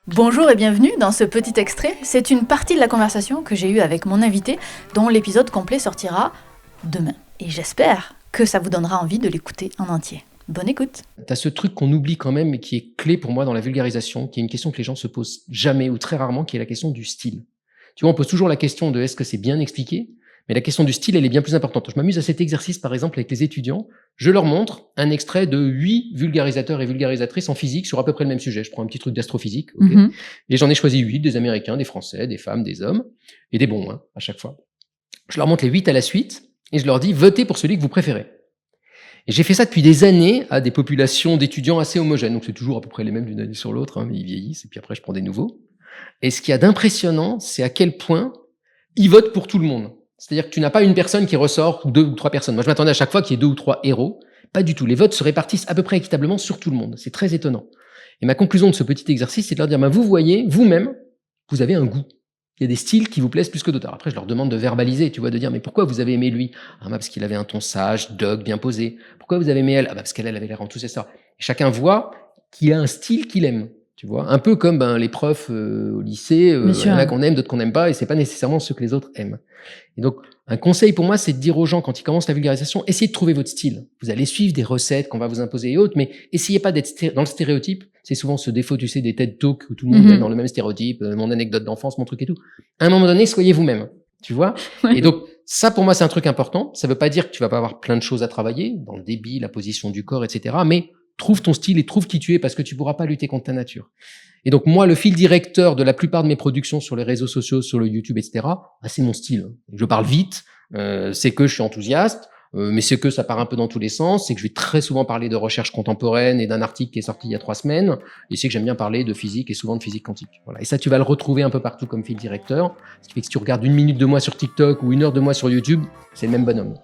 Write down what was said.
Bonjour et bienvenue dans ce petit extrait. C'est une partie de la conversation que j'ai eue avec mon invité, dont l'épisode complet sortira demain. Et j'espère que ça vous donnera envie de l'écouter en entier. Bonne écoute. Tu as ce truc qu'on oublie quand même, mais qui est clé pour moi dans la vulgarisation, qui est une question que les gens se posent jamais ou très rarement, qui est la question du style. Tu vois, on pose toujours la question de est-ce que c'est bien expliqué, mais la question du style, elle est bien plus importante. Je m'amuse à cet exercice, par exemple, avec les étudiants. Je leur montre un extrait de 8 vulgarisateurs et vulgarisatrices en physique sur à peu près le même sujet. Je prends un petit truc d'astrophysique, okay. Et j'en ai choisi 8, des Américains, des Français, des femmes, des hommes, et des bons, à chaque fois. Je leur montre les 8 à la suite, et je leur dis, votez pour celui que vous préférez. Et j'ai fait ça depuis des années à des populations d'étudiants assez homogènes. Donc c'est toujours à peu près les mêmes d'une année sur l'autre, mais ils vieillissent, et puis après je prends des nouveaux. Et ce qu'il y a d'impressionnant, c'est à quel point ils votent pour tout le monde. C'est-à-dire que tu n'as pas une personne qui ressort, 2 ou 3 personnes. Moi, je m'attendais à chaque fois qu'il y ait 2 ou 3 héros. Pas du tout. Les votes se répartissent à peu près équitablement sur tout le monde. C'est très étonnant. Et ma conclusion de ce petit exercice, c'est de leur dire, vous voyez, vous-même, vous avez un goût. Il y a des styles qui vous plaisent plus que d'autres. Après, je leur demande de verbaliser, tu vois, de dire, mais pourquoi vous avez aimé lui? Parce qu'il avait un ton sage, dogue, bien posé. Pourquoi vous avez aimé elle? Parce qu'elle avait l'air enthousiaste. Et chacun voit qu'il a un style qu'il aime. Tu vois, un peu comme les profs au lycée, il y en a qu'on aime, d'autres qu'on n'aime pas, et c'est pas nécessairement ceux que les autres aiment. Et donc, un conseil pour moi, c'est de dire aux gens, quand ils commencent la vulgarisation, essayez de trouver votre style. Vous allez suivre des recettes qu'on va vous imposer et autres, mais essayez pas d'être dans le stéréotype. C'est souvent ce défaut, tu sais, des TED Talks où tout le monde est dans le même stéréotype, mon anecdote d'enfance, mon truc et tout. À un moment donné, soyez vous-même. Tu vois? Et donc, ça, pour moi, c'est un truc important. Ça veut pas dire que tu vas pas avoir plein de choses à travailler, dans le débit, la position du corps, etc., mais trouve ton style et trouve qui tu es parce que tu pourras pas lutter contre ta nature. Et donc, moi, le fil directeur de la plupart de mes productions sur les réseaux sociaux, sur le YouTube, etc., c'est mon style. Je parle vite, c'est que je suis enthousiaste, mais c'est que ça part un peu dans tous les sens, c'est que je vais très souvent parler de recherche contemporaine et d'un article qui est sorti il y a 3 semaines, et c'est que j'aime bien parler de physique et souvent de physique quantique. Voilà. Et ça, tu vas le retrouver un peu partout comme fil directeur. Ce qui fait que si tu regardes 1 minute de moi sur TikTok ou 1 heure de moi sur YouTube, c'est le même bonhomme.